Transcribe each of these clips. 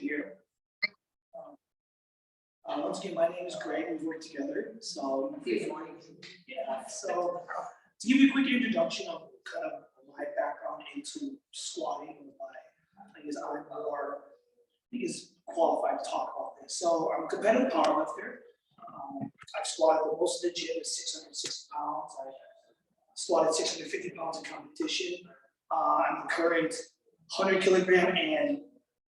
here. Once again, my name is Greg. We've worked together. So, yeah. So, to give you a quick introduction of kind of my background into squatting, and why I guess I'm more, qualified to talk about this. So, I'm a competitive powerlifter. I've squatted the most of the gym is 660 pounds. I squatted 650 pounds in competition. I'm the current 100 kilogram and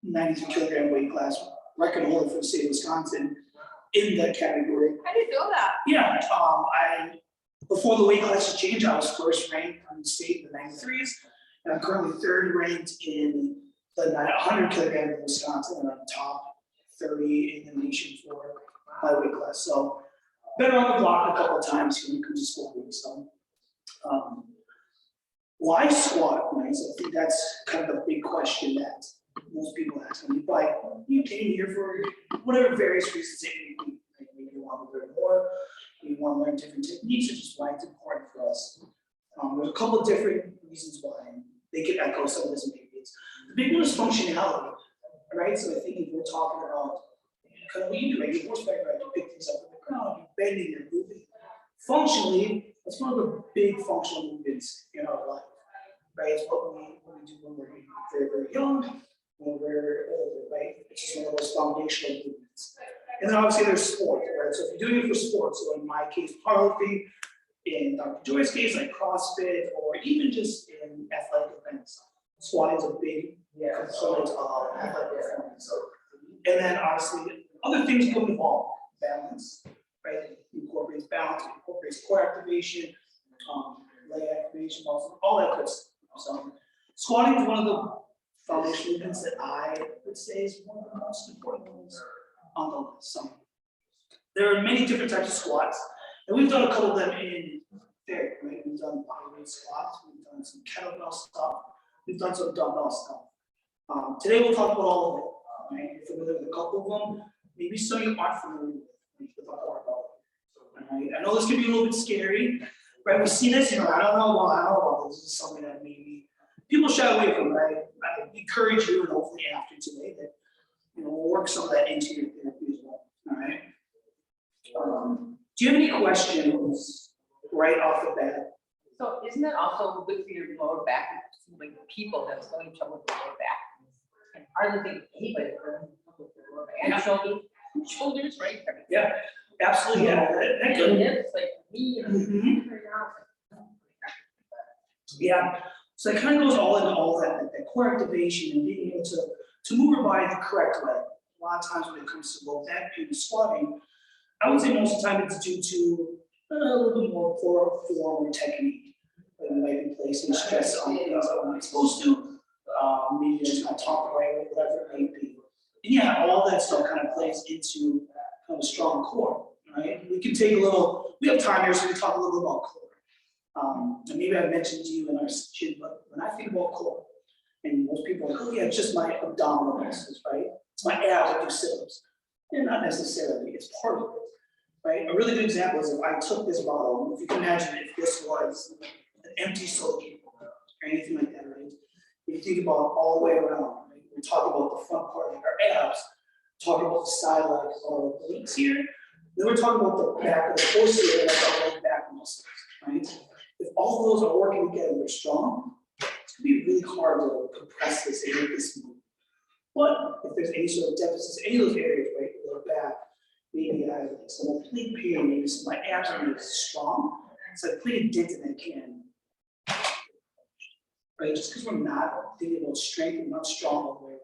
93 kilogram weight class record holder for the state of Wisconsin in that category. I didn't know that. Yeah, before the weight classes changed, I was first ranked in the state in the 93s, and I'm currently third ranked in the 100 kilogram in Wisconsin, and I'm top 30 in the nation for my weight class. So, been around the block a couple of times when it comes to squatting. So, why squat? Right? So I think that's kind of a big question that most people ask me. But you came here for whatever various reasons it may be. Like maybe you want to learn more, maybe you want to learn different techniques, or just why it's important for us. There's a couple of different reasons why they can echo some of this opinions. The big one is functionality, right? So I think if we're talking about kind of what you do, right? You horseback ride, you pick things up from the ground, you're bending, you're moving. Functionally, that's one of the big functional movements in our life, right? It's what we do when we're very, very young, when we're older, right? It's just one of those foundational movements. And then obviously there's sport, right? So if you're doing it for sports, so in my case, powerlifting, in Dr. Joy's case, like CrossFit, or even just in athletic events, squatting is a big component of athletic performance. And then obviously other things come involved, balance, right? It incorporates balance, it incorporates core activation, leg activation, muscle, all that good stuff. So squatting is one of the foundation movements that I would say is one of the most important ones on the list. So there are many different types of squats, and we've done a couple of them in there, right? We've done bodyweight squats, we've done some kettlebell stuff, we've done some dumbbell stuff. Today we'll talk about all of it. Right? You're familiar with a couple of them. Maybe some of you aren't familiar with the barbell. Right? I know this can be a little bit scary, right? We see this, I don't know about this. This is something that maybe people shy away from, right? I encourage you, and hopefully after today, that we'll work some of that into your therapy as well. All right. Do you have any questions right off the bat? So isn't that also good for your lower back? Like people have so much trouble with the lower back. And hardly think anybody for lower back and shoulders, right? Yeah, absolutely. Yeah, that and hips, like me. Yeah. So it kind of goes all into all that core activation and being able to move your body the correct way. A lot of times when it comes to low back pain and squatting, I would say most of the time it's due to a little bit more poor form or technique. Like you might be placing stress on things that we're not supposed to. Maybe you're just not talking right, whatever it may be. And yeah, all that stuff kind of plays into kind of a strong core, right? We can take we have time here, so we can talk a little bit about core. And maybe I mentioned to you in our gym, but when I think about core, and most people are like, oh yeah, it's just my abdominal muscles, right? It's my abs that do sit-ups. And not necessarily, it's part of it, right? A really good example is if I took this bottle, if you can imagine if this was an empty soda can or anything like that, right? If you think about all the way around, right? We're talking about the front part of our abs, talking about the side legs or the obliques here, then we're talking about the back of the posterior, like our leg back muscles, right? If all those are working together, they're strong, it's going to be really hard to compress this and make this move. But if there's any sort of deficits, any of those areas, right, lower back, maybe I have some oblique pain, maybe some of my abs are really strong, so I put a dent in that can. Right, just because we're not thinking about strength, we're not strong all the way around.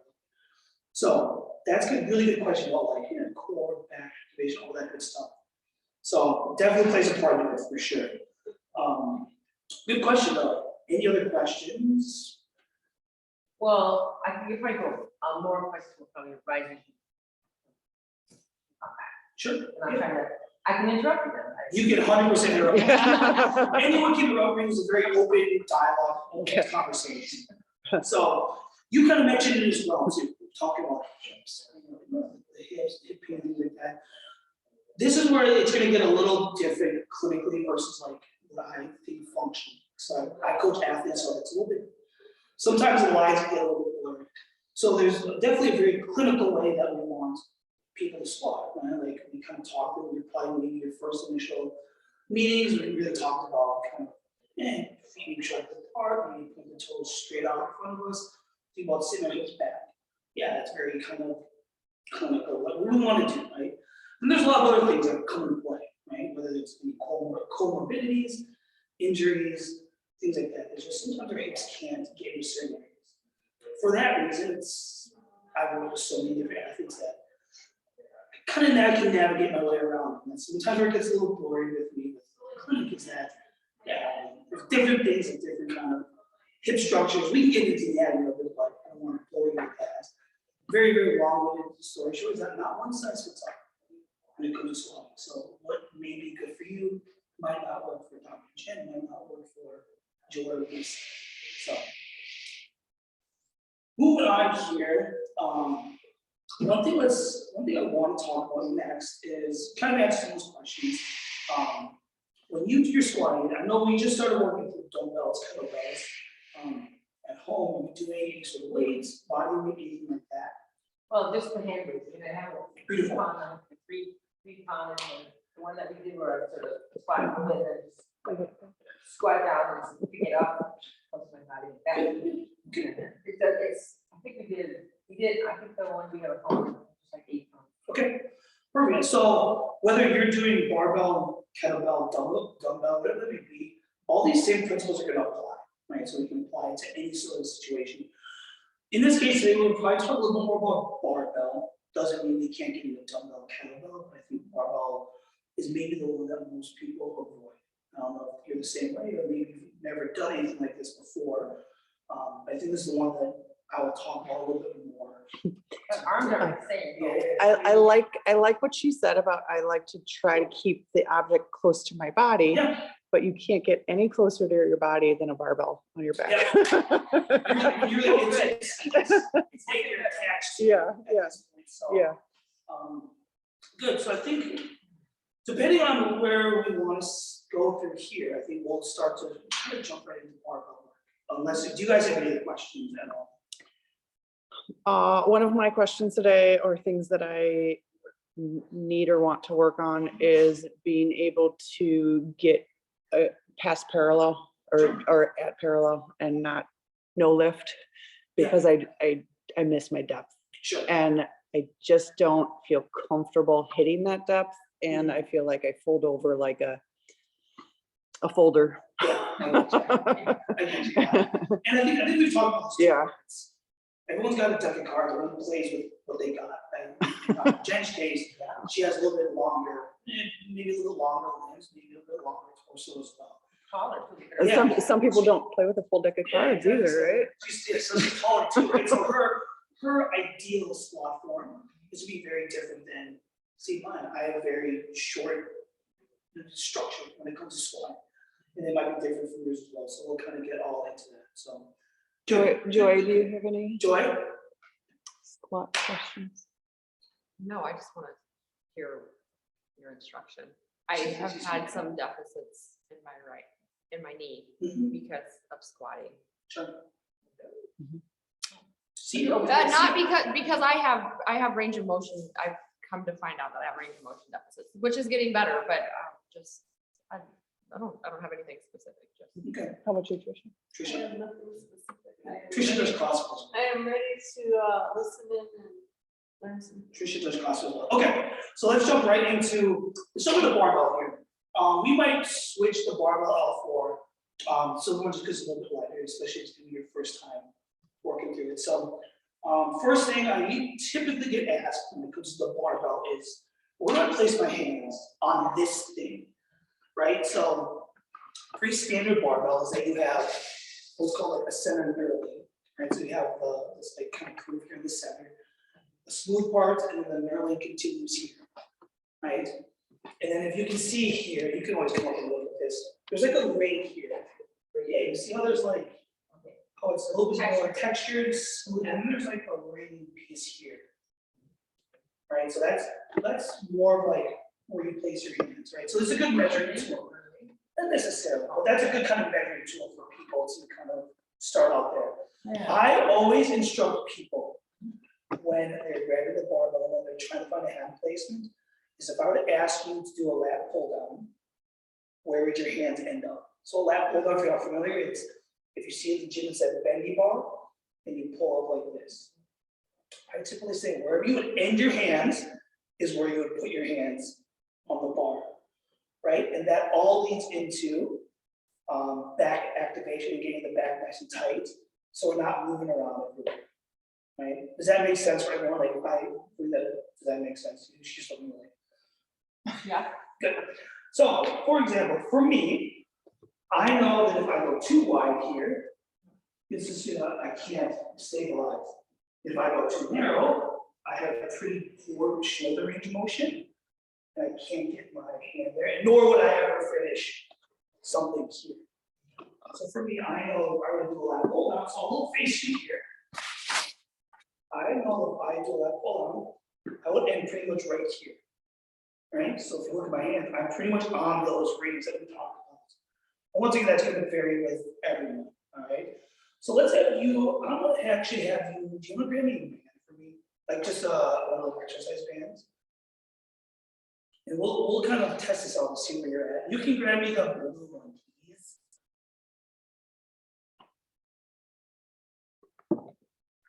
So that's a really good question about like core, back activation, all that good stuff. So definitely plays a part in it for sure. Good question though. Any other questions? Well, I think you're probably go more questions will probably rising. Sure. And I'm trying to, I can interrupt you then. You can 100% interrupt. Anyone can interrupt me. It's a very open dialogue, open conversation. So you kind of mentioned it as well too. Talking about hips, the hips, hip pain, things like that. This is where it's going to get a little different clinically versus like what I think functionally. So I coach athletes, so it's a little bit. Sometimes the lines get a little bit blurred. So there's definitely a very clinical way that we want people to squat, right? Like we kind of talked when you're probably maybe your first initial meetings, we really talked about kind of, feet maybe shoulder apart, maybe put the toes straight out in front of us, think about sitting on each back. Yeah, that's very kind of clinical, what we want to do, right? And there's a lot of other things that come into play, right? Whether it's comorbidities, injuries, things like that. It's just sometimes our hips can't get into certain areas. For that reason, I've worked with so many different athletes that I kind of now can navigate my way around. And sometimes where it gets a little blurry with me with the clinic is that, yeah, there's different things and different kind of hip structures. We can get into the anatomy of it, but I don't want to bore you with that. Very, very long-winded story shows that not one size fits all when it comes to squatting. So what may be good for you might not work for Dr. Chen, might not work for Joe or Lisa. So moving on here, one thing I want to talk about next is kind of answer those questions. When you do your squatting, I know we just started working with dumbbells, kettlebells. At home, are you doing any sort of weights, body weight, anything like that? Well, just the hand weights, you know, I have a Beautiful. three pound, and the one that we did were sort of squat with it, and just squat down and pick it up, close my body back. It's, I think we did, I think the one we have at home, just like 8 pounds. Okay, perfect. So whether you're doing barbell, kettlebell, dumbbell, whatever it may be, all these same principles are going to apply, right? So we can apply it to any sort of situation. In this case, today we'll probably talk a little bit more about barbell. Doesn't mean we can't get into dumbbell, kettlebell, but I think barbell is maybe the one that most people avoid. I don't know if you're the same way, or maybe you've never done anything like this before. I think this is the one that I will talk about a little bit more. Arms are the same. Yeah. I like what she said about I like to try to keep the object close to my body, Yeah. but you can't get any closer to your body than a barbell on your back. It's attached to Yeah, at this point, so, yeah. Good. So I think depending on where we want to go through here, I think we'll start to kind of jump right into barbell work. Unless, do you guys have any other questions at all? One of my questions today, or things that I need or want to work on, is being able to get past parallel or at parallel and no lift, because I miss my depth, Sure. and I just don't feel comfortable hitting that depth, and I feel like I fold over like a folder. Yeah. I get you. And I think we've talked about this. Yeah. Everyone's got a deck of cards. Everyone plays with what they got. Right? Jen's case, she has a little bit longer, maybe a little longer limbs, maybe a little bit longer torso as well. Taller. And Yeah. some people don't play with a full deck of cards either, right? She's taller too. And so her ideal squat form is to be very different than, see, mine. I have a very short structure when it comes to squat. And it might be different from yours as well. So we'll kind of get all into that. So Joy, do you have any Joy? squat questions? No, I just want to hear your instruction. I have had some deficits in my knee because of squatting. Sure. Mhm. See, Not because I have range of motion. I've come to find out that I have range of motion deficits, which is getting better, but I don't have anything specific. Just okay. How about you, Tricia? Tricia. Tricia does CrossFit. I am ready to listen in and learn some. Tricia does CrossFit as well. Okay, so let's jump right into some of the barbell here. We might switch the barbell out for so one just because it's a little bit lighter, especially if it's gonna be your first time working through it. So first thing I typically get asked when it comes to the barbell is, where do I place my hands on this thing? Right? So pretty standard barbell is that you have what's called like a center knurling, right? So you have this like kind of curve here in the center, the smooth part, and then the knurling continues here, right? And then if you can see here, you can always come up and look at this. There's like a ring here. Yeah, you see how there's like, oh, it's a little bit more textured, smooth, and then there's like a ring piece here, right? So that's more of like where you place your hands, right? So it's a good measuring tool. Not necessarily, but that's a good kind of measuring tool for people to kind of start out there. Yeah. I always instruct people when they're grabbing the barbell, when they're trying to find a hand placement, is if I were to ask you to do a lat pull down, where would your hands end up? So a lat pull down, if you're not familiar, it's if you see at the gym, it's that bendy bar, and you pull up like this. I typically say wherever you would end your hands is where you would put your hands on the bar, right? And that all leads into back activation and getting the back nice and tight, so we're not moving around everywhere, right? Does that make sense for everyone? Like, does that make sense? You should just look at me like, Yeah. good. So, for example, for me, I know that if I go too wide here, it's just, I can't stabilize. If I go too narrow, I have a pretty poor shoulder range of motion, and I can't get my hand there, nor would I ever finish something here. So for me, I know if I were to do a lat pull down, so a little face sheet here. I know if I do a lat pull down, I would end pretty much right here. Right? So if you look at my hand, I'm pretty much on those rings that we talked about. And once again, that's going to vary with everyone. All right. So let's have you, I'm going to actually have you, do you want to grab me a band for me? Like just one of those exercise bands. And we'll kind of test this out and see where you're at. You can grab me the blue one, please.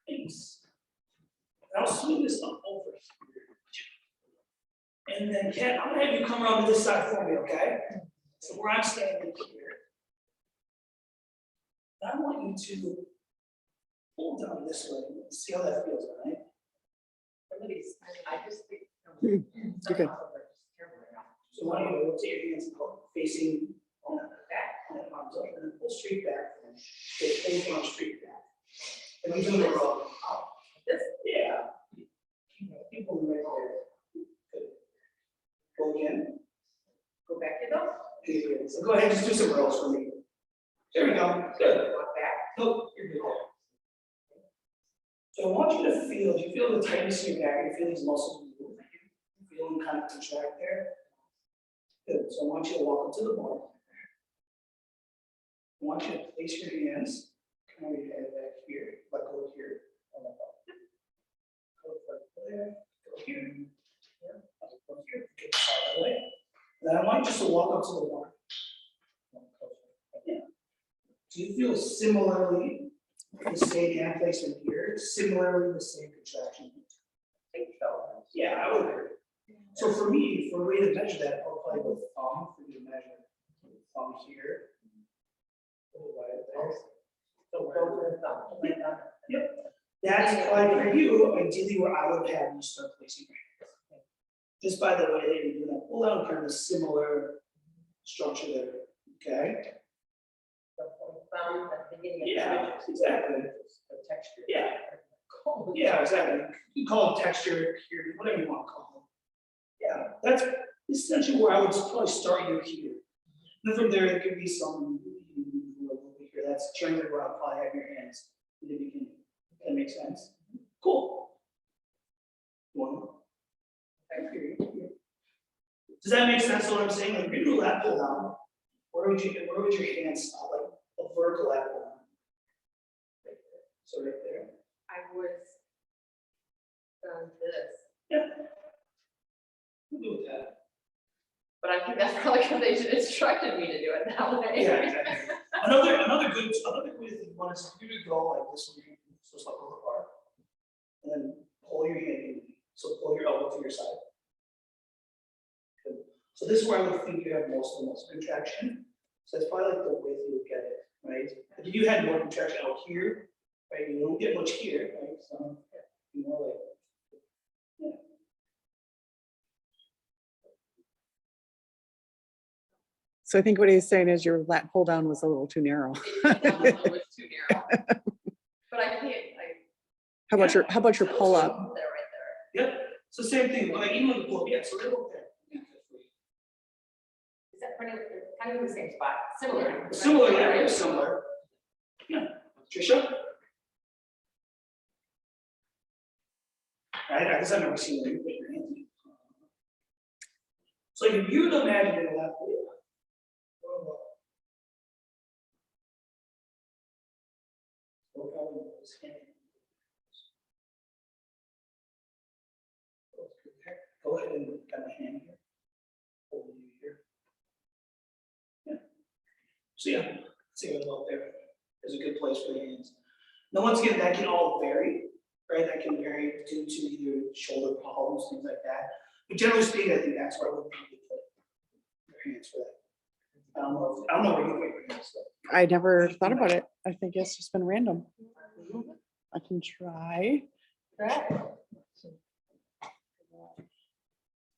Thanks. And I'll swing this up over here. And then Ken, I'm gonna have you come around to this side for me, okay? So where I'm standing here. I want you to pull down this way and see how that feels, all right? I just think. You're good. So why don't you rotate your hands facing on the back, and then arms up, and then pull straight back. Okay, pull down straight back. And we do the roll up. This, yeah. Keep pulling right there. Good. Go again. Go back to those. Good. So go ahead, just do some rolls for me. There we go. Good. Go back. Nope, you're good. So I want you to feel, you feel the tightness in your back, you feel these muscles move. You feel them kind of contract there. Good. So I want you to walk up to the bar. I want you to place your hands, come over your head back here, let go here. Go there, go here. Go here, get the side of the way. Then I want you just to walk up to the bar. Yeah. Do you feel similarly the same hand placement here, similarly the same contraction? I think so. Yeah, I would agree. So for me, for a way to measure that, I'll play with thumb for you to measure. Thumb here. Right there. So go to the thumb. Yep. That's probably for you, ideally where I would have you start placing your hands. Just by the way that you're doing that, pull out kind of a similar structure there. Okay? Thumb at the beginning of the Yeah, exactly. the texture. Yeah. Yeah, exactly. You can call it texture here, whatever you want to call it. Yeah, that's essentially where I would probably start you here. And from there, it could be some here. That's generally where I'll probably have your hands in the beginning. That makes sense. Cool. One more. Okay. Does that make sense? What I'm saying? Like, if you do a lat pull down, where would your hands stop? Like a vertical lat pull down. Right there. So right there. I was done this, Yeah. We'll do with that. But I think that's probably because they instructed me to do it that way. Yeah, exactly. Another good thing one is for you to go like this one, so it's like over apart, and then pull your hand in. So pull your elbow to your side. Good. So this is where I would think you have most of the muscle contraction. So that's probably like the width you would get it, right? But if you had more contraction out here, right? You don't get much here, right? So more like, yeah. So I think what he's saying is your lat pull down was a little too narrow. It definitely was too narrow. But I can't, How about your pull up? they're right there. Yep. So same thing. Like even with the pull up, yeah. So they're both there. Yeah, is that kind of the same spot, similar? similar, yeah, very similar. Yeah. Trisha? Right, I guess I've never seen you put your hands in. So if you would imagine in the left wheel. go ahead and got my hand here. Hold you here. Yeah. So yeah, see it up there. There's a good place for the hands. Now once again, that can all vary, right? That can vary due to either shoulder problems, things like that. But generally speaking, I think that's where I would probably put your hands for that. I don't know where you put your hands. I never thought about it. I think it's just been random. I can try. Right.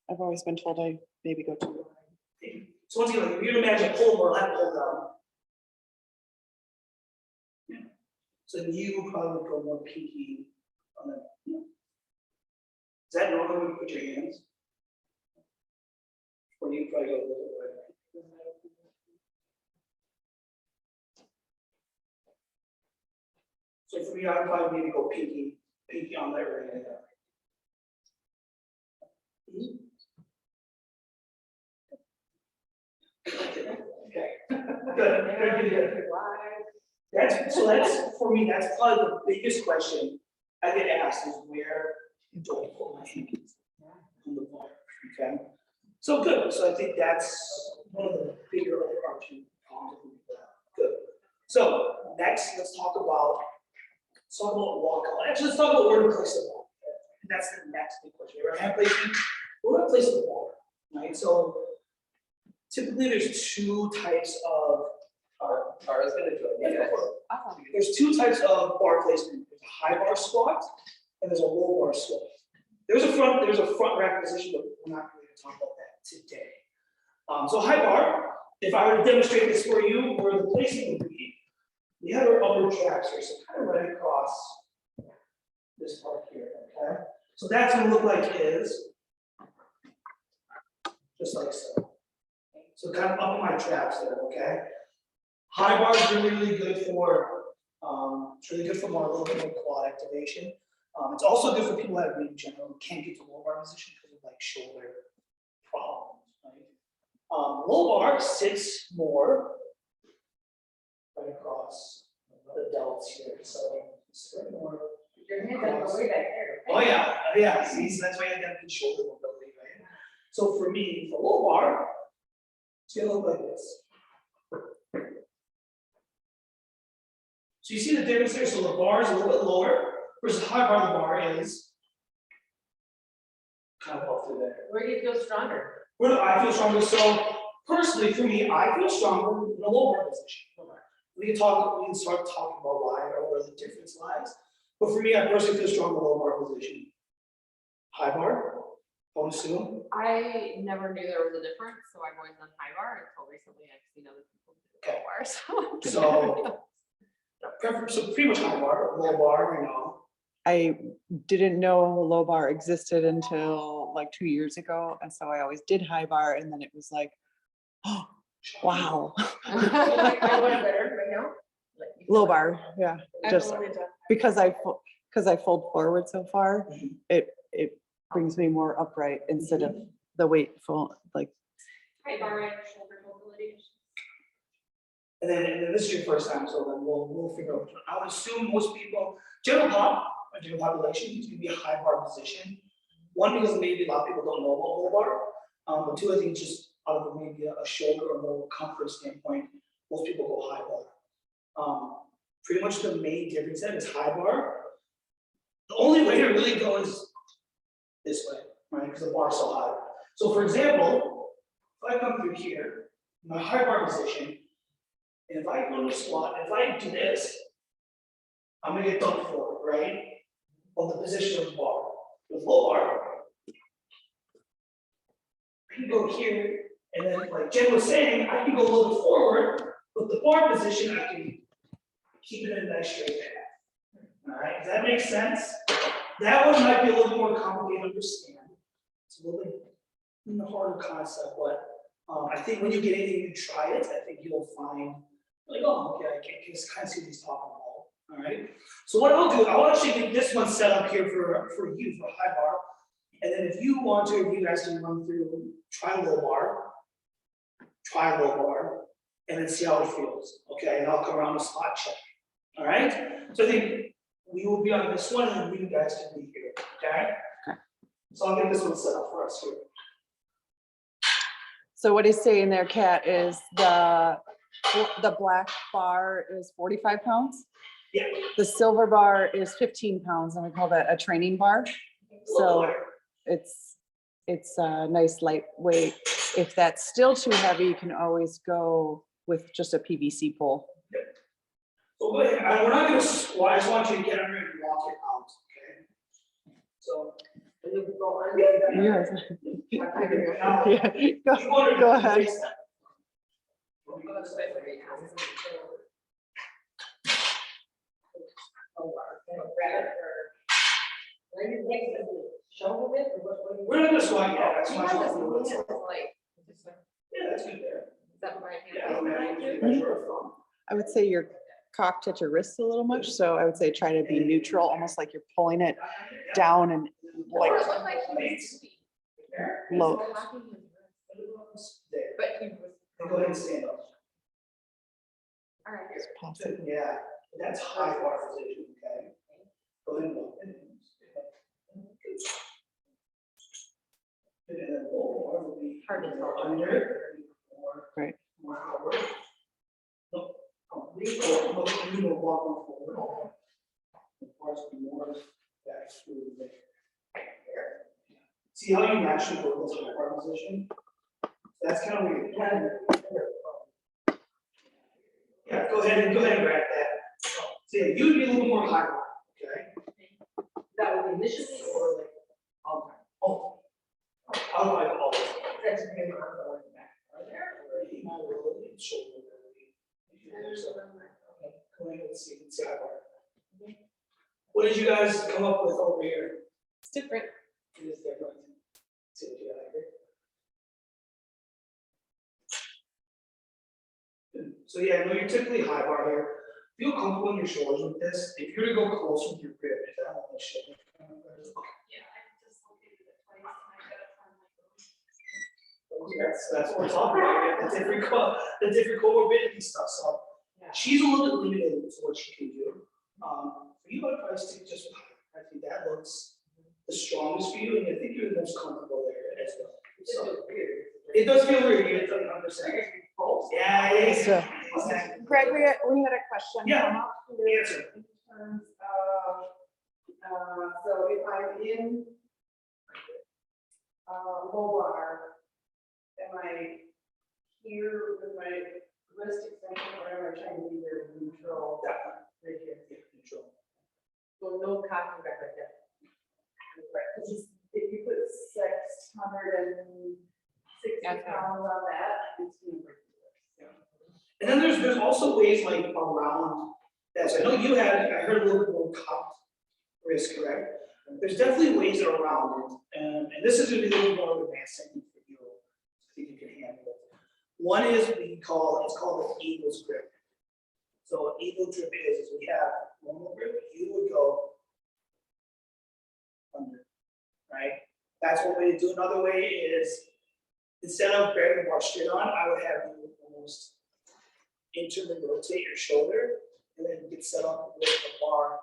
I've always been told I maybe go too. So once again, like, if you imagine pull or let pull down. Yeah. So then you probably would go more pinky on the. Yeah. Is that normally where you put your hands? Or you probably go a little bit right? So for me, I'd probably maybe go pinky on that right hand. Okay. Good. That's for me, that's probably the biggest question I get asked is where do I put my hands on the bar? Okay. So good. So I think that's one of the bigger overarching problems with that. Good. So next, let's talk about walk. Actually, let's talk about where to place the ball. And that's the next big question. Right? Hand placement. Where to place the ball, right? So typically, there's two types of. I was gonna join you guys. There's two types of bar placement. There's a high bar squat and there's a low bar squat. There's a front rack position, but we're not going to talk about that today. So high bar, if I were to demonstrate this for you, where the placement would be, we have our upper traps here, so kind of right across this part here, okay? So that's going to look like is just like so. So kind of up on my traps there, okay? High bar is really good for, it's really good for more, a little bit more quad activation. It's also good for people that in general can't get to low bar position because of like shoulder problems, right? Low bar sits more right across the delts here, so it's right more. Your hands are way back there. Oh yeah, see, so that's why I got good shoulder mobility, right? So for me, for low bar, it's gonna look like this. So you see the difference there? So the bar is a little bit lower versus high bar, the bar is kind of up through there. Where do you feel stronger? Where do I feel stronger? So personally, for me, I feel stronger in a low bar position. We can start talking about why or where the difference lies. But for me, I personally feel stronger in a low bar position. High bar, I would assume. I never knew there was a difference, so I've always done high bar until recently I've seen other people do low bar, So pretty much high bar, low bar, you know. I didn't know low bar existed until like 2 years ago. And so I always did high bar. And then it was like, oh, wow. Like I was better right now? Like, you feel Low like- bar, yeah. Just because I fold forward so far, it brings me more upright instead of the weight full, like. High bar and shoulder mobility. And then this is your first time, so then we'll figure out. I would assume most people, general population is gonna be a high bar position. One, because maybe a lot of people don't know about low bar. But two, I think just out of maybe a shoulder or more comfort standpoint, most people go high bar. Pretty much the main difference then is high bar. The only way to really go is this way, right? Because the bar is so high. So for example, if I come through here, my high bar position, and if I go to squat, if I do this, I'm gonna get dunked forward, right? On the position of the bar. With low bar, I can go here, and then like Jen was saying, I can go a little bit forward, but the bar position, I can keep it in that straight path. All right, does that make sense? That one might be a little more complicated to understand. It's a little bit harder concept, but I think when you get in and you try it, I think you'll find like, oh, okay, I can just kind of see what he's talking about. All right. So what I'll do, I'll actually get this one set up here for you for high bar, and then if you want to, if you guys can run through, try low bar, and then see how it feels. Okay, and I'll come around the spot check. All right. So I think we will be on this one, and you guys can be here. Okay. So I'll get this one set up for us here. So what he's saying there, Kat, is the black bar is 45 pounds. Yeah. The silver bar is 15 pounds, and we call that a training bar. So it's a nice lightweight. If that's still too heavy, you can always go with just a PVC pole. So go ahead, we're not gonna squat, I just want you to get under and walk it out, okay? So. And you go under. Yes. Now, Yeah, you go, wanna go ahead. face that. Shoulder width or what? We're not gonna squat yet, that's You why. have this hand, like, Yeah, that's good there. is that right hand? Yeah, I don't have to measure it from. I would say you're cocked at your wrists a little much, so I would say try to be neutral, almost like you're pulling it down and Or like it looked like he was moving. low. He was cocking his wrist, There, but he was. and go ahead and stand up. All right, It's possible. Yeah, that's high bar position, okay? Go ahead and walk in. And then low bar will be. Hard to tell. Under. Right. More forward. No, complete, or you will walk forward. The bars will be more back through there. See how you actually go this high bar position? That's kind of weird. Yeah, go ahead and grab that. So yeah, you'd be a little more high bar, okay? That would be initially or like all the time? Oh. I'll like all this. That's maybe on the way back. Right there. Or you might really shoulder ability. Okay, go ahead and see high bar. What did you guys come up with over here? it's different. It is different. See what you got here. Good. So yeah, no, you're typically high bar here. Feel comfortable in your shoulders with this. If you're gonna go close with your grip, if that won't shit. Yeah, I just located it twice and I gotta find my That's what we're talking about, the different comorbidity stuff, so. Yeah. She's a little bit limited to what she can do. For you, I'd probably stick just with her. I think that looks the strongest for you, and I think you're the most comfortable there as well. So, it does feel weird, you don't understand. Yeah, So- exactly. Greg, we had a question. Yeah. come up Answer. In terms of, so if I'm in low bar, am I here with my wrist extension, or am I trying to be very neutral? Right here, yeah, control. So no cocking back like that. Because if you put 660 pounds on that, it's gonna break the wrist. And then there's also ways like around that. So I know you had, I heard a little bit more cocked wrist, correct? There's definitely ways around it. And this is gonna be a little more advanced technique for you. I think you can handle it. One is it's called an eagle's grip. So an eagle grip is we have normal grip, you would go under, right? That's one way to do it. Another way is instead of bearing the bar straight on, I would have you almost internally rotate your shoulder and then get set up with the bar,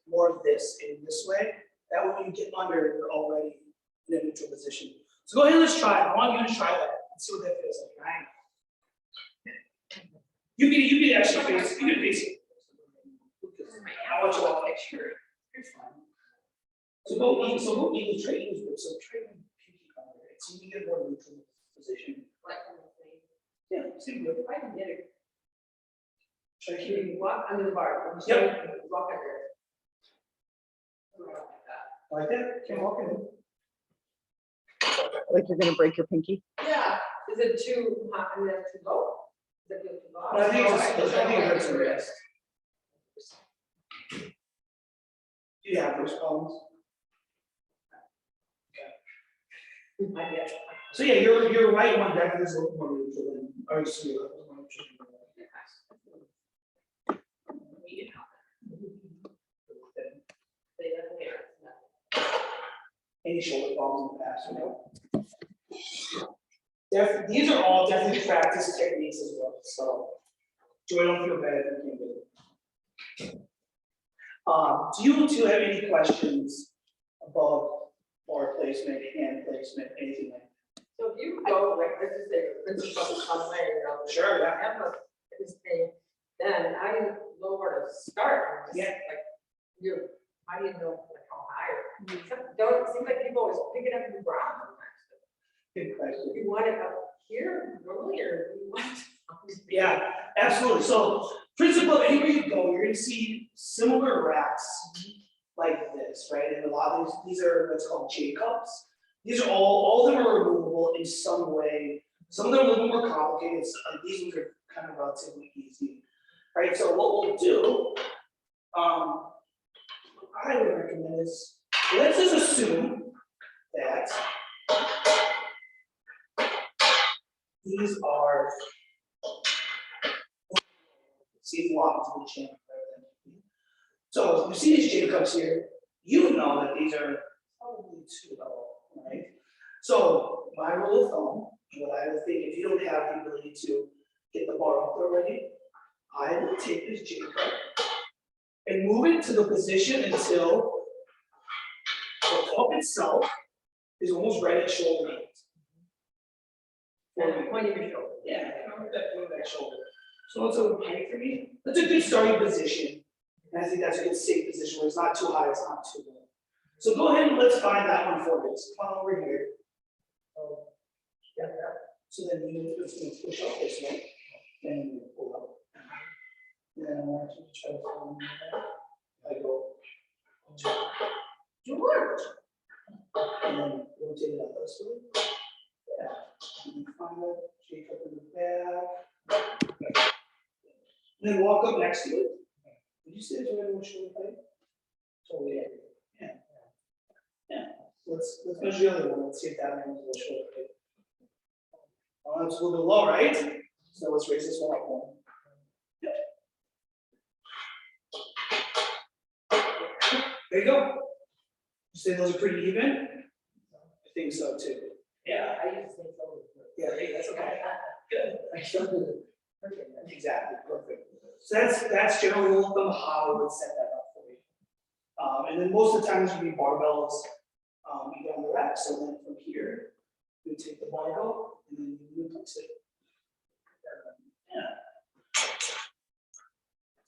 more of this in this way. That way when you get under, you're already in a neutral position. So go ahead, let's try it. I want you to try that and see what that feels like, right? You can actually face, you can face it. I want you to picture it. It's fine. So go eagle straight, eagle's grip. So try to pinky under it. So you can get more neutral position. Like on the thing. Yeah, same grip. I can get it. Try You keeping. can walk under the bar. Yep. Walk under it. Like that. Like that, can't walk in. Like you're gonna break your pinky? Yeah, is it too hot and then too low? Is it too low? But I think it hurts the wrist. Do you have wrist problems? I get it. So yeah, you're right one definitely is a little more neutral than, or you see, more neutral. They don't care. Any shoulder problems in the past, you know? These are all definitely practice techniques as well, so Joy, don't feel bad if you can't do it. Do you two have any questions about bar placement, hand placement, anything like So if you go, like, this is a principal somewhere, you know. Sure, yeah. Have a, this thing, then I didn't know where to start. I'm just Yeah. Like, how do you know, like, how high? Don't, it seems like people always pick it up in the ground sometimes. that. Good question. You want it up here, normally, or you want? Yeah, absolutely. So principal, anywhere you go, you're gonna see similar racks like this, right? And a lot of these are what's called J cups. These are all of them are removable in some way. Some of them are a little more complicated. These ones are kind of relatively easy, right? So what we'll do, I would recommend is, let's just assume that these are, see the lines of the channel. So you see these J cups here, you know that these are probably too low, right? So my rule of thumb, what I would think, if you don't have the ability to get the bar up there already, I will take this J cup and move it to the position until the cup itself is almost right at shoulder height. And point of your shoulder. Yeah, that shoulder. So that's a good height for me. That's a good starting position. And I think that's a good safe position where it's not too high, it's not too low. So go ahead and let's find that one for us. Come on over here. Yeah. So then you just gonna push up this way, and you pull up. Then I want you to try to follow me there. I go. George. And then rotate it up this way. Yeah. And then find that, shake up in the back. And then walk up next to it. Did you say it's right on the shoulder height? Totally. Yeah. Yeah. Let's measure the other one. Let's see if that one is a shoulder height. Oh, that's a little bit low, right? So let's raise this one up one. There you go. You say those are pretty even? I think so too. Yeah. I used to think so. Yeah, hey, that's okay. Good. Okay. Exactly, perfect. So that's generally rule of thumb how I would set that up for you. And then most of the times you need barbells, even on the rack. So then from here, you take the barbell and then you place it. Yeah.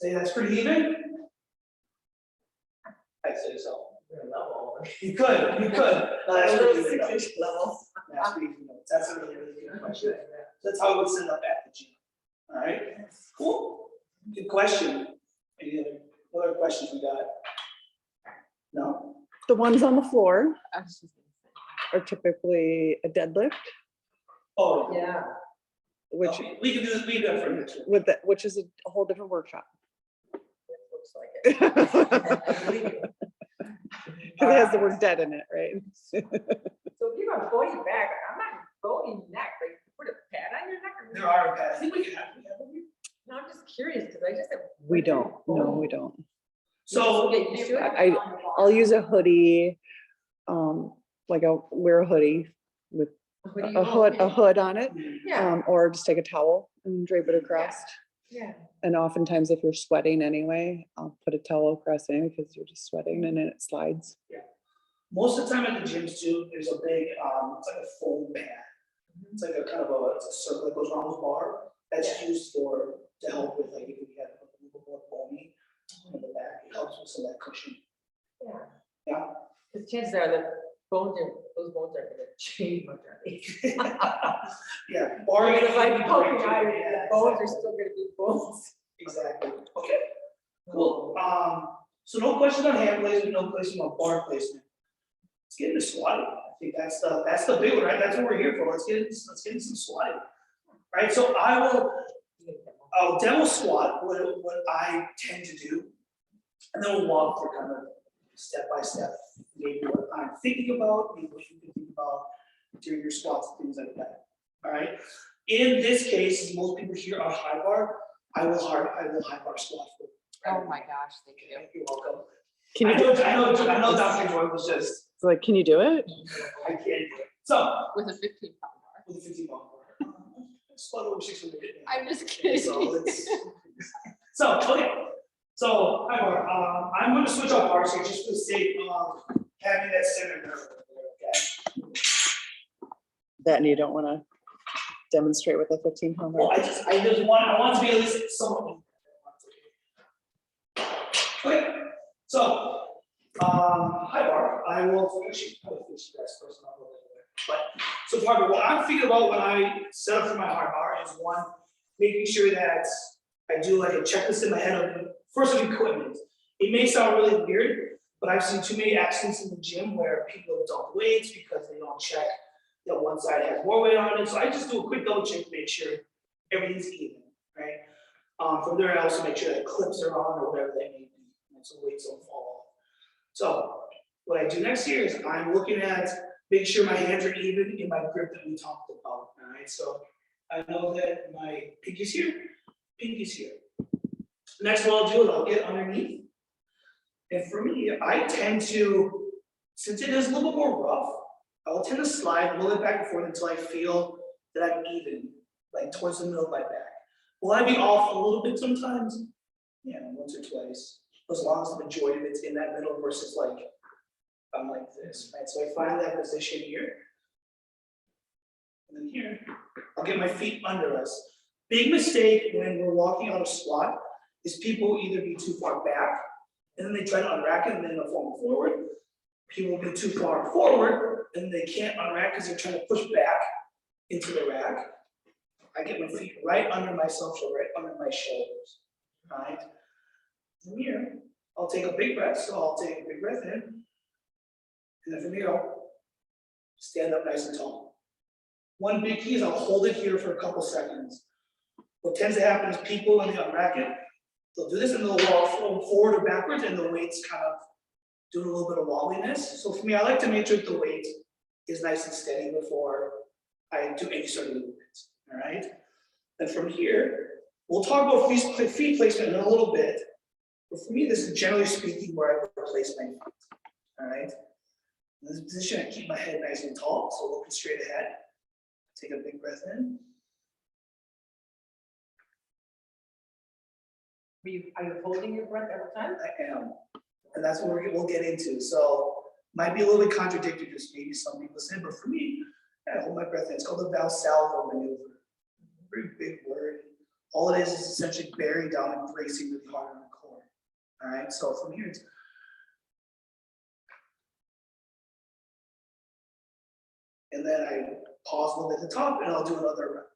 Say that's pretty even? I'd say so. You could. No, that's pretty even. Six-inch level. That's pretty even. That's a really, really good question. That's how I would set up at the gym. All right, cool. Good question. Any other questions we got? No? The ones on the floor are typically a deadlift, Oh, Yeah. which okay, we can do this, we can do it from here too. with that, which is a whole different workshop. Looks like it. I believe you. Because it has the word dead in it, right? So if you're not going back, I'm not going neck, like put a pad on your neck. Or There are, I think we have. No, I'm just curious, because I just have. We don't, no, we don't. So, Get used to it. I'll use a hoodie, like I'll wear a hoodie with What do you a want? hood on it, Yeah, or just take a towel and drape it across. yeah. And oftentimes if you're sweating anyway, I'll put a towel across it because you're just sweating and then it slides. most of the time at the gyms too, there's a big, it's like a foam pad. It's like a kind of a, it's a circle that goes around the bar that's used to help with like if we have a little more foamy in the back, it helps with some of that cushion. Yeah. Yeah. Because chances are that those bones are gonna change much, are they? Yeah. Bar If I gonna be poke great, your eye, yeah, the bones are exactly. still gonna be bones. Exactly. Okay. Cool. So no question on hand placement, no question on bar placement. Let's get into squatting. I think that's the big one, right? That's what we're here for. Let's get into some squatting. Right. So I'll demo squat, what I tend to do, and then we'll walk through kind of step by step, maybe what I'm thinking about, maybe what you can think about during your squats and things like that. All right. In this case, most people here are high bar. I will high bar squat for. Oh my gosh, thank you. You're welcome. Can you I do it? know Dr. Joy was just, It's like, can you do it? I can't do it. So, With a 15-pound bar. with a 50-pound bar. Squat over 600. I'm just Okay, kidding. So okay. So, hi, Bar. I'm going to switch up bars here just for the sake of having that center nerve. That and you don't want to demonstrate with a 15-pound Well, bar. I want to be at least somewhat. Okay, so, hi Barb, I will actually probably finish you guys first. And I'll go later. But, so Barbara, what I'm thinking about when I set up for my hard bar is one, making sure that I do like a checklist in my head of, first of equipment. It may sound really weird, but I've seen too many accidents in the gym where people dump weights because they don't check that one side has more weight on it. So I just do a quick double check to make sure everything's even, right? From there, I also make sure that clips are on or whatever they may be, and so weights don't fall off. So what I do next year is I'm looking at making sure my hands are even in my grip that we talked about, all right? So I know that my pinky's here, pinky's here. Next what I'll do is I'll get underneath. And for me, I tend to, since it is a little bit more rough, I will tend to slide a little bit back and forth until I feel that I'm even, like towards the middle of my back. Will I be off a little bit sometimes? Yeah, once or twice, as long as the majority of it's in that middle versus like, I'm like this, right? So I find that position here. And then here, I'll get my feet under us. Big mistake when we're walking out of squat is people either be too far back, and then they try to unrack it and then they'll fall forward. People will be too far forward, and they can't unrack because they're trying to push back into the rack. I get my feet right under myself, so right under my shoulders, right? From here, I'll take a big breath, so I'll take a big breath in. And then from here, I'll stand up nice and tall. One big key is I'll hold it here for a couple seconds. What tends to happen is people, when they unrack it, they'll do this and they'll walk forward or backwards, and the weight's kind of doing a little bit of wobbliness. So for me, I like to make sure that the weight is nice and steady before I do any sort of movement, all right? And from here, we'll talk about feet placement in a little bit, but for me, this is generally speaking where I would place my feet, all right? In this position, I keep my head nice and tall, so looking straight ahead. Take a big breath in. Are you holding your breath every time? I am, and that's what we'll get into. So might be a little bit contradictory, just maybe some people say, but for me, I hold my breath in. It's called the Valsalva maneuver. Very big word. All it is essentially bearing down and bracing really hard on the core. All right, so from here, it's and then I pause a little bit at the top, and I'll do another rep.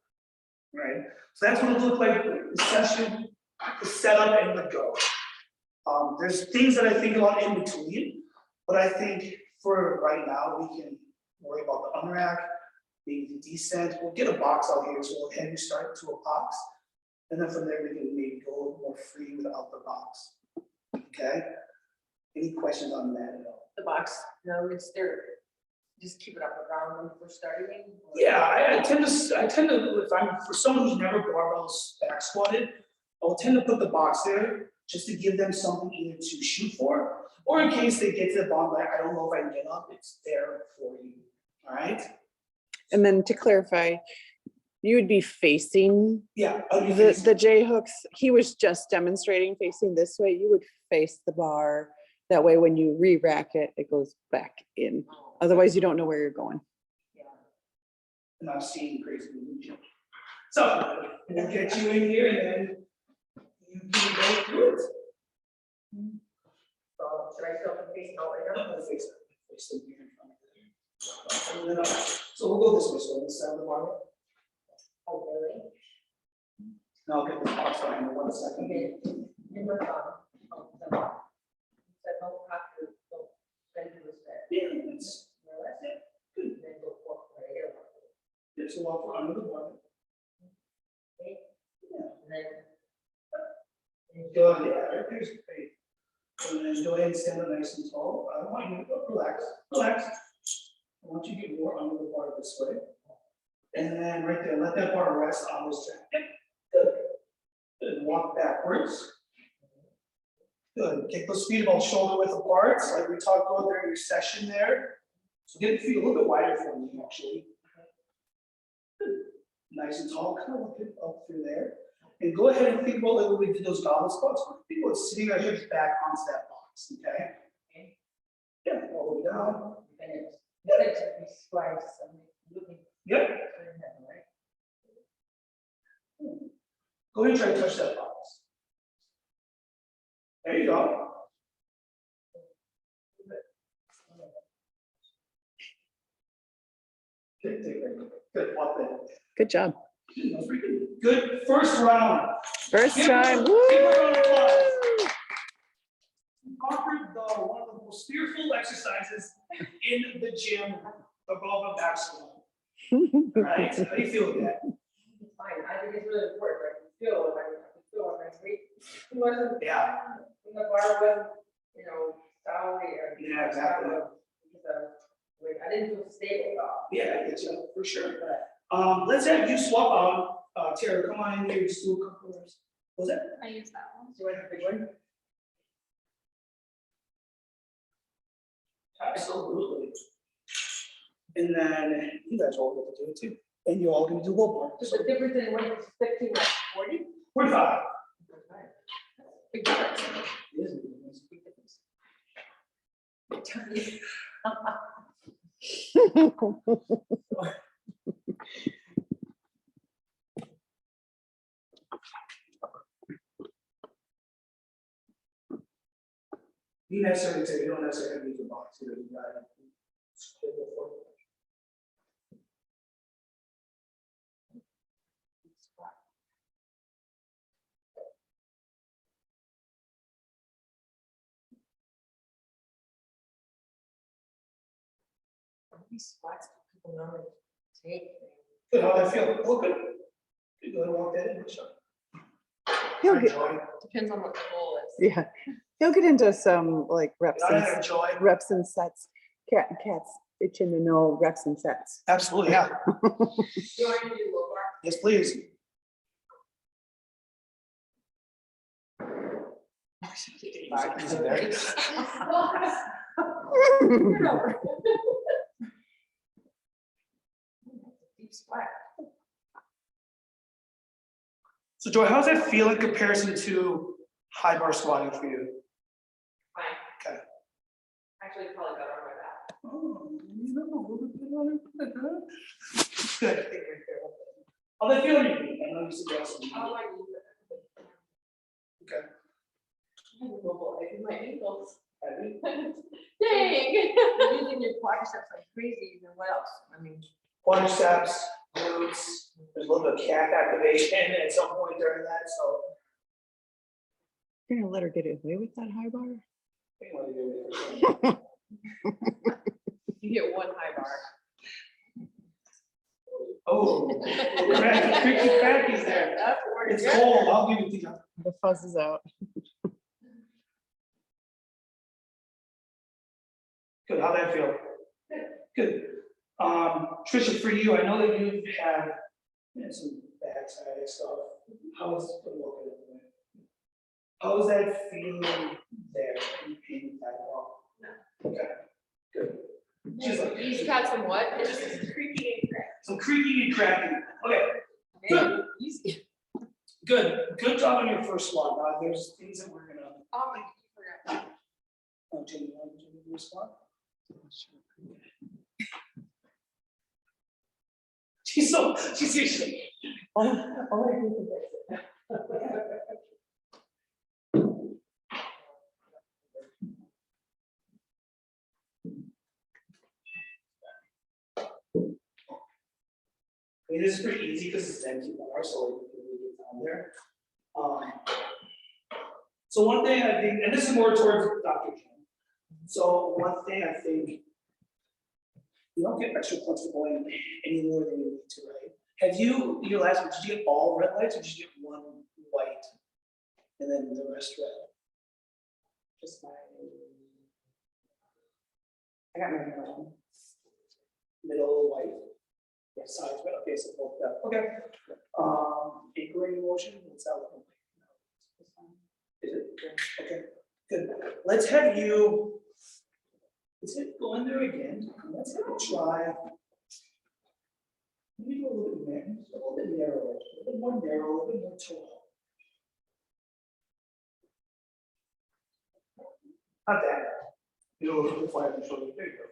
Right, so that's what it'll look like. The session, the setup, and the go. There's things that I think about in between, but I think for right now, we can worry about the unrack, maybe the descent. We'll get a box out here, so we'll have you start to a box. And then from there, we can maybe go a little more free without the box. Okay? Any questions on that at all? The box, no, it's there. Just keep it up around when we're starting. Yeah, I tend to, if I'm, for someone who's never barbell back squatted, I'll tend to put the box there just to give them something either to shoot for, or in case they get to the bottom, like, I don't know if I can get up, it's there for you, all right? And then to clarify, you would be facing Yeah. I'll be the facing- J hooks. He was just demonstrating facing this way. You would face the bar. That way, when you re-rack it, it goes back in. Otherwise, you don't know where you're going. Yeah. And I've seen crazy movie. So, we'll get you in here and then you can go through it. So should I still be facing all the way I'm down? gonna face them here in front of you. And then, so we'll go this way, so this side of the barbell. Oh, really? Now I'll get this box behind in 1 second. Okay. In my thumb. Oh, so said don't have to go bend to this bed. Yeah, it's, No, that's it. Good. Then go forward right here. it's a walk under the barbell. Okay. Yeah. And then. Go ahead, yeah, there's great. And then go ahead and stand up nice and tall. I want you to relax, relax. I want you to get more under the bar this way. And then right there, let that bar rest on this track. Yep, good. Good, walk backwards. Good, take those feet about shoulder width apart, like we talked about during your session there. So get the feet a little bit wider for me, actually. Good, nice and tall, kind of look it up through there. And go ahead and think about like when we did those goblet squats, think about sitting our hips back onto that box, okay? Yeah, all the way down. Finish. Good. We squats. I'm looking Yep. Go ahead and try to touch that box. There you go. Good, walk in. Good job. Good, first round. First Give time. her- Woo! give her a round of applause. You conquered one of the most fearful exercises in the gym, the barbell back squat. Right? How do you feel with that? It's fine, I think it's really important, I can feel, my weight. It wasn't. Yeah. In the barbell, solid or. Yeah, exactly. Like, I didn't feel stable at all. Yeah, I get you, for sure. But Let's have you swap out. Tara, come on in here, just do a couple of reps. What was that? I use that one. do you want the big one? Absolutely. And then you guys all get to do it too. And you're all gonna do low bar. So the difference in one is 15, like 40? 45. Big difference. It is a big difference. You necessarily say you don't necessarily need the box, you gotta split the fork. These squats, people normally take. Good, how'd that feel? Oh, good. Good, go ahead and walk that in, Michelle. He'll I get, enjoy. Depends on what the goal is. yeah, he'll get into some like reps I and enjoy. sets. Cats itching to know reps and sets. Absolutely, yeah. Do you want me to do low bar? Yes, please. Easy there. Deep squat. So Joy, how's that feel in comparison to high bar squatting for you? Fine. Okay. Actually, probably better on my back. Oh, you know, good. How they feel in your knee? I know you suggested. How do I use it? Okay. I have a mobile, I do my ankles. Heavy. Dang. Dang. Using your quadriceps like crazy, then what else? I mean. Quadriceps, glutes, there's a little bit of calf activation at some point during that, so. You're gonna let her get away with that high bar? What do you do? You get one high bar. Oh, creaky crackies there. That's where It's cold, I'll give it to you. The fuzz is out. Good, how'd that feel? Good. Trisha, for you, I know that you've had some backside stuff. How is it looking? How is that feeling there? You feeling that well? No. Okay, good. She's like, You've got some what? It's just creaking and cracking. some creaking and cracking. Okay, Man, easy. good job on your first one. There's things that we're gonna. Oh, you forgot. Oh, Jamie, you want to do this one? She's usually. All I do is this. I mean, this is pretty easy because it's empty bar, so we can really get down there. So one thing I think, and this is more towards Dr. Ken. So one thing I think, you don't get extra comfortable in any more than you need to, right? Have you, your last one, did you get all red lights or did you get one white? And then the rest red? Just my. I got my middle. Middle white? Yeah, sides red, okay, so both that, okay. Anchoring motion, what's that looking like? Is it? Okay, good. Let's have you, let's hit, go in there again. Let's have you try. Maybe do a little bit narrow, a little bit narrower, a little bit more narrow, a little bit more tall. Not that. You know, a little bit flat and shoulder. There you go.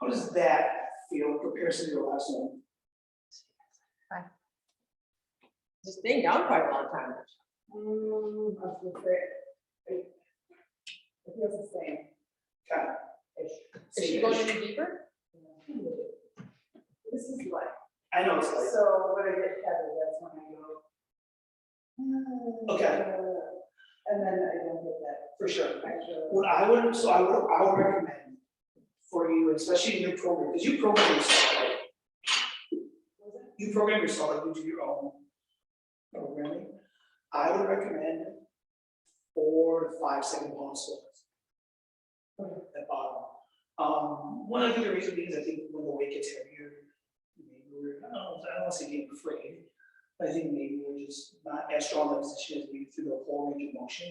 How does that feel in comparison to your last one? Just staying down quite a long time. I was gonna say, it feels the same. Kind Is she going any deeper? This is like, I know it's like, so when I get heavy, that's when I go. Okay. And then I don't get that for sure. extra. What I would recommend for you, especially in your program, because you program yourself, right? You program yourself, like you do your own programming. I would recommend 4 to 5 second pause squats at bottom. One of the reasons is I think when the weight gets heavier, maybe I don't want to say getting afraid, but I think maybe we're just not as strong in a position as we through the whole range of motion.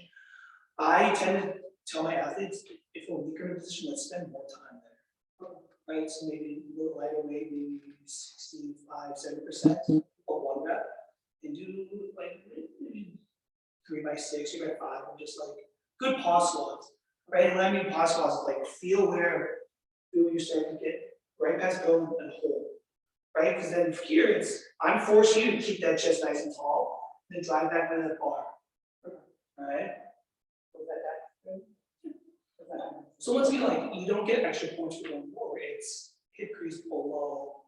I tend to tell my athletes, if we're weaker in a position, let's spend more time there. Right, so maybe a little lighter weight, maybe 65, 7% of one rep, and do like 3 by 6, 3 by 5, and just like good pause squats. Right, and when I mean pause squats, like feel you're starting to get right past go and hold. Right, because then here it's I'm forcing you to keep that chest nice and tall, then drive back into the bar. Right. So once again, like you don't get extra points for going forward, it's hip crease below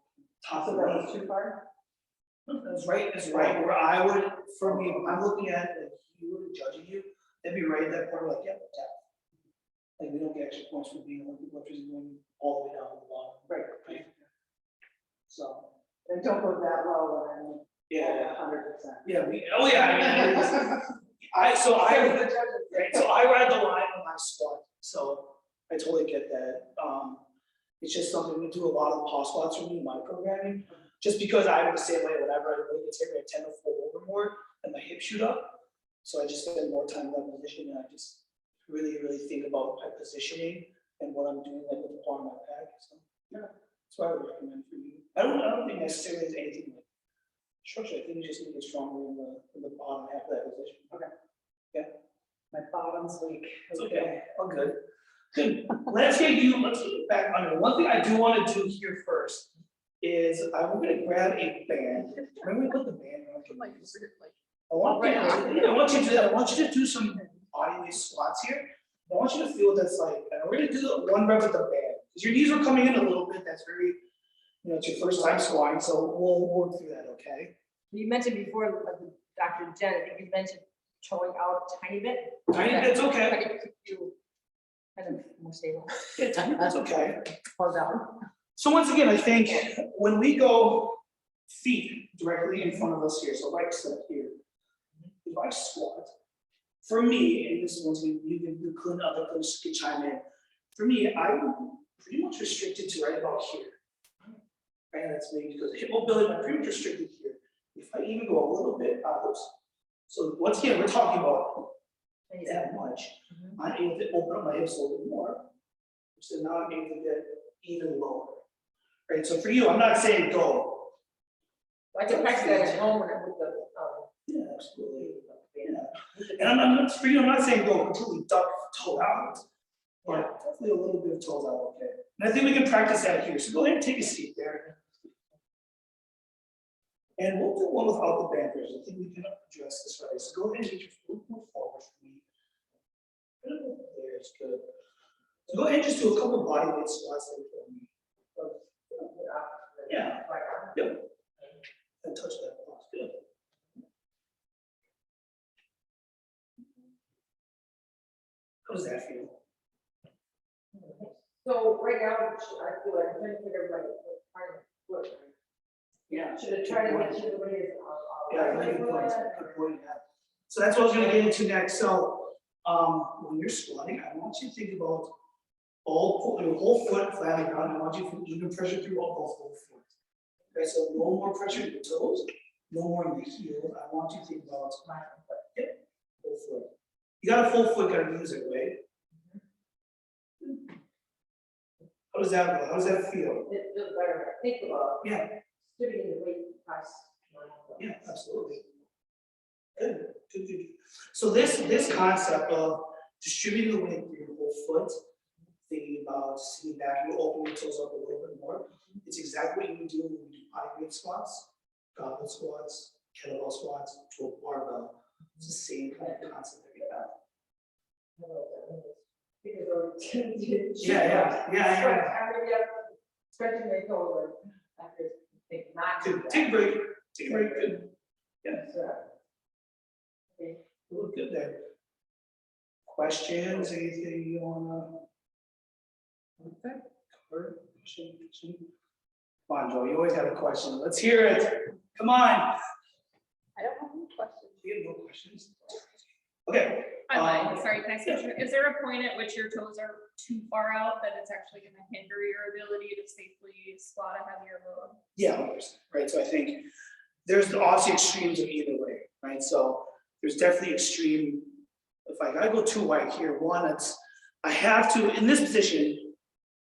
top of the knee. Too far? That's right where I would, for me, if I'm looking at like you and judging you, they'd be right at that point, like, yep, tap. Like we don't get extra points for being Olympic lifters and going all the way down to the bottom. Right. So. And don't go that low when I'm. Yeah. 100%. Yeah, I ride the line on my squat, so I totally get that. It's just something we do a lot of pause squats for me in my programming, just because I'm the same way. Whenever I really get heavy, I tend to fold over more and my hips shoot up. So I just spend more time in that position, and I just really think about my positioning and what I'm doing, like with the bar on my back. So yeah, that's what I would recommend for you. I don't think necessarily there's anything like structure. I think you just need to get stronger in the bottom half of that position. Okay. Yeah. My bottom's weak. It's okay. All good. Good. Let's get back under. One thing I do want to do here first is I'm going to grab a band. Remember we put the band on. I want you to do that. I want you to do some body weight squats here. I want you to feel what that's like. And we're going to do the 1 rep with the band. Because your knees are coming in a little bit. That's very, it's your first time squatting, so we'll work through that, okay? You mentioned before, Dr. Jen, I think you mentioned showing out a tiny bit. It's okay. Try to keep you kind of more stable. That's okay. Hold down. So once again, I think when we go feet directly in front of us here, so right step here, if I squat, for me, and this one's you can other clinicians can chime in. For me, I'm pretty much restricted to right about here. Right, that's maybe because hip mobility, I'm pretty much restricted here. If I even go a little bit out, so once again, we're talking about that much. I'm able to open up my hips a little bit more, so now I'm able to get even lower. Right, so for you, I'm not saying go. I can practice that at home with the, Yeah, absolutely. Yeah. And I'm not for you, I'm not saying go completely duck toe out, but definitely a little bit of toes out, okay. And I think we can practice that here. So go ahead and take a seat there. And we'll do one without the band first. I think we can address this right. So go ahead and get your foot more forward for me. There, it's good. So go ahead and just do a couple of body weight squats there for me. Yeah. Yep. And touch that. Good. How does that feel? so right now, I feel like I'm trying to figure out what part of the foot. Yeah. Should I try to make sure everybody is Yeah, good point. Good point, yeah. So that's what I was gonna get into next. So, when you're squatting, I want you to think about your whole foot flat on the ground. I want you to feel even pressure through both whole foot. Okay, so no more pressure in your toes, no more in the heel. I want you to think about my foot. Yep, full foot. You got a full foot, gotta use it, right? How does that go? How does that feel? It feels better, think about Yeah. distributing the weight across. Yeah, absolutely. Good. So this concept of distributing the weight through your whole foot, I thinking about sitting back, you open your toes up a little bit more. It's exactly what you would do when we do body weight squats, goblet squats, kettlebell squats, to a barbell. It's the same kind of concept that we have. Stretching my toes, after, think not. Good, take a break, take a break, good. Yeah, Okay. you look good there. Questions, anything you wanna? Okay, cover, question. Come on, Joe, you always have a question, let's hear it, come on. I don't have any questions. You have no questions? Okay. I'm lying, sorry, can I say, is there a point at which your toes are too far out that it's actually gonna hinder your ability to safely squat a heavier load? Yeah, 100%, right, so I think there's obviously extremes of either way, right, so there's definitely extreme, if I gotta go too wide here, one, it's, I have to, in this position,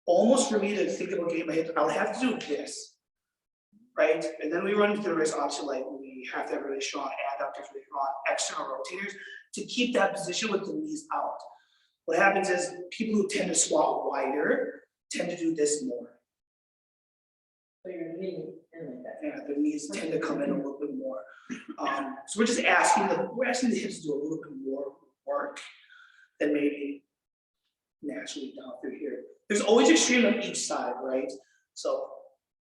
almost for me to think about getting my hips, I would have to do this, right, and then we run into the wrist, obviously, like, we have to have really strong adductors, really strong external rotators, to keep that position with the knees out. What happens is, people who tend to squat wider, tend to do this more. So you're leaning in like that. Yeah, the knees tend to come in a little bit more. So we're just asking the hips to do a little bit more work than maybe naturally down through here. There's always extreme on each side, right? So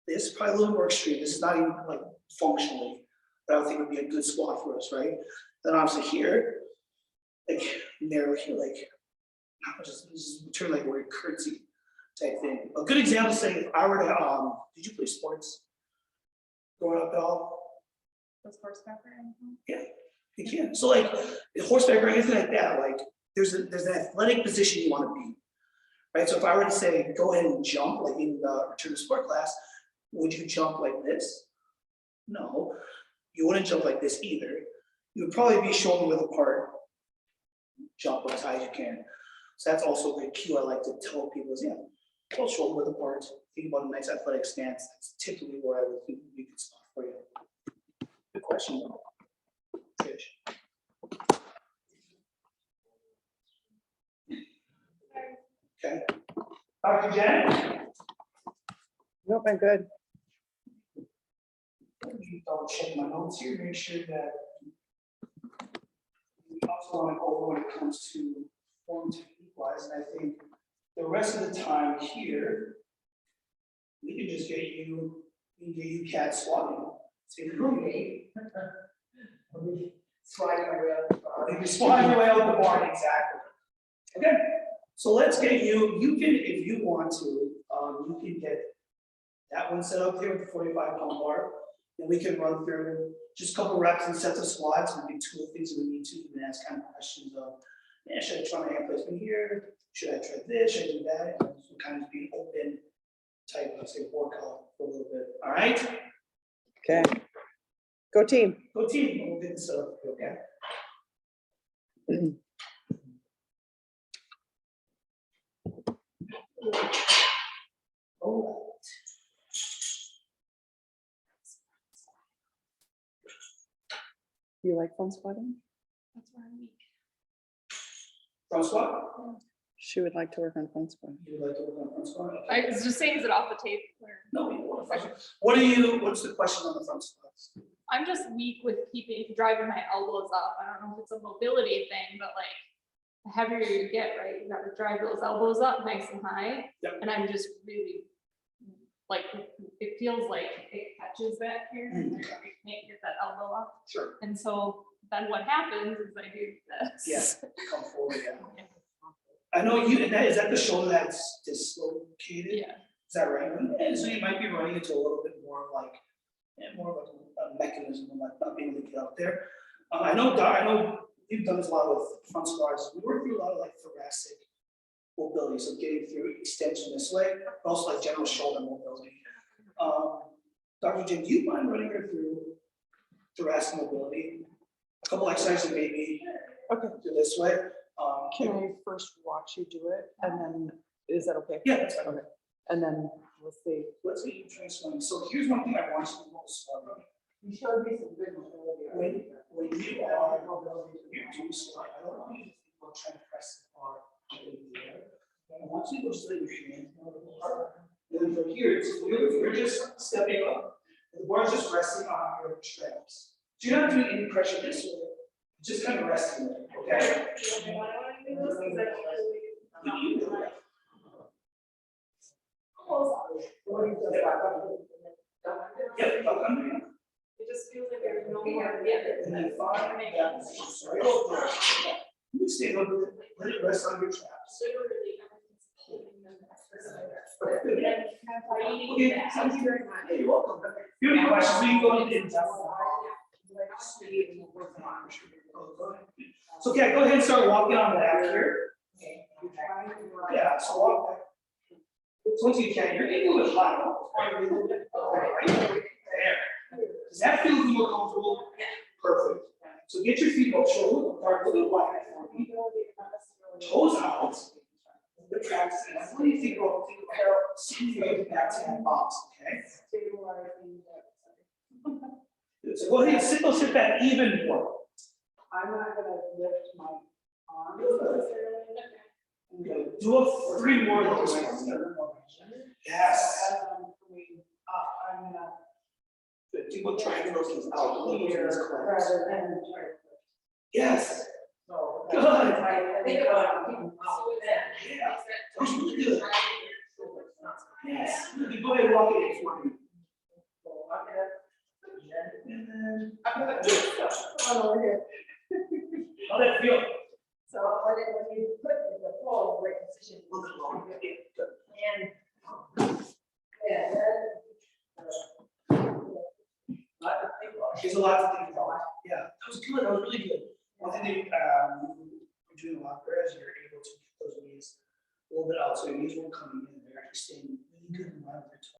this is probably a little more extreme. This is not even like functionally, but I would think would be a good squat for us, right? Then obviously here, like narrow here, like just turn like word curtsy type thing. A good example, say if I were to did you play sports growing up at all? Does horseback or anything? Yeah, you can. So like horseback or anything like that, like there's an athletic position you want to be, right? So if I were to say go ahead and jump, like in the return to sport class, would you jump like this? No, you wouldn't jump like this either. You would probably be shoulder width apart, jump as high as you can. So that's also a good cue I like to tell people is, yeah, go shoulder width apart, think about a nice athletic stance. That's typically where I would think would be a good spot for you. Good question, though. Fish. Okay. Dr. Jen? Nope, I'm good. Let me double check my notes here, make sure that we also want to go over when it comes to form technique wise, and I think the rest of the time here, we can just get you, cat squatting. So you can Okay. I'll be sliding my way up the bar. you're squatting your way out the barn, exactly. Okay, so let's get you can, if you want to, you can get that one set up here with the 45-pound bar. And we can run through just a couple reps and sets of squats, and maybe two of the things that we need to, and ask kind of questions of, yeah, should I try my hand placement here? Should I try this? Should I do that? And so kind of be open type of say workout for a little bit. All right? Okay. Go team. Go team, we'll get this set up, okay? All right. You like fun squatting? That's where I'm weak. Front squat? She would like to work on fun squatting. You would like to work on front squat? I was just saying, is it off the tape? Or- No, you want front squat. What's the question on the front squats? I'm just weak with driving my elbows up. I don't know if it's a mobility thing, but like the heavier you get, right, you gotta drive those elbows up nice and high. Yep. And I'm just really, like, it feels like it catches back here and I can't get that elbow up. Sure. And so then what happens is I do this. Yes. Come forward, yeah. I know you, is that the shoulder that's dislocated? Yeah. Is that right? And so you might be running into a little bit more of like, more of a mechanism of like not being able to get up there. I know you've done this a lot with front squats. We work through a lot of like thoracic mobility, so getting through extension this way, but also like general shoulder mobility. Dr. Jim, do you mind running her through thoracic mobility? A couple exercises maybe Okay. do this way. Can I first watch you do it and then, is that okay? Yeah, that's fine. Okay. And then we'll see. Let's get you try swimming. So here's one thing I want you to know swimming. You showed me some good mobility. When you are you're doing squat, I don't want you to think about trying to press the bar in the air. I want so you just leave your hand. And then from here, you're just stepping up. The bar's just resting on your straps. So you're not doing any pressure this way, just kind of resting there, okay? You do it. Yep, up under you. It just feels like there's no more. Yeah. And then find that, sorry, go there. You stay over there, let it rest on your traps. Literally, everything's holding them back. Okay, sounds good. Hey, you're welcome. If you have any questions, we can go into it. So, okay, go ahead and start walking on back here. Yeah, so walk back. So once you can, you're getting a little high. There. Does that feel more comfortable? Perfect. So get your feet up, shoulder apart, a little wide. Toes out. The traps. And what do you think about seeing you get back to that box, okay? So go ahead and sit those hip back even more. I'm not gonna lift my arms. Good. Do a 3 more of those. Yes. As I'm coming up, I'm gonna Good. Do what triangles out. A little bit here of this class. rather than try to. Yes. So. Good. I think about. Yeah. That's really good. Yes. You go ahead and walk it for me. And then. Over here. How'd that feel? So when you put the pole right position. A little bit longer. Yeah, good. And. Yeah. There's a lot to think about. Yeah, that was good. That was really good. One thing that we're doing a lot better is you're able to get those knees a little bit out, so your knees won't come in. They're actually staying really good in line with your toes.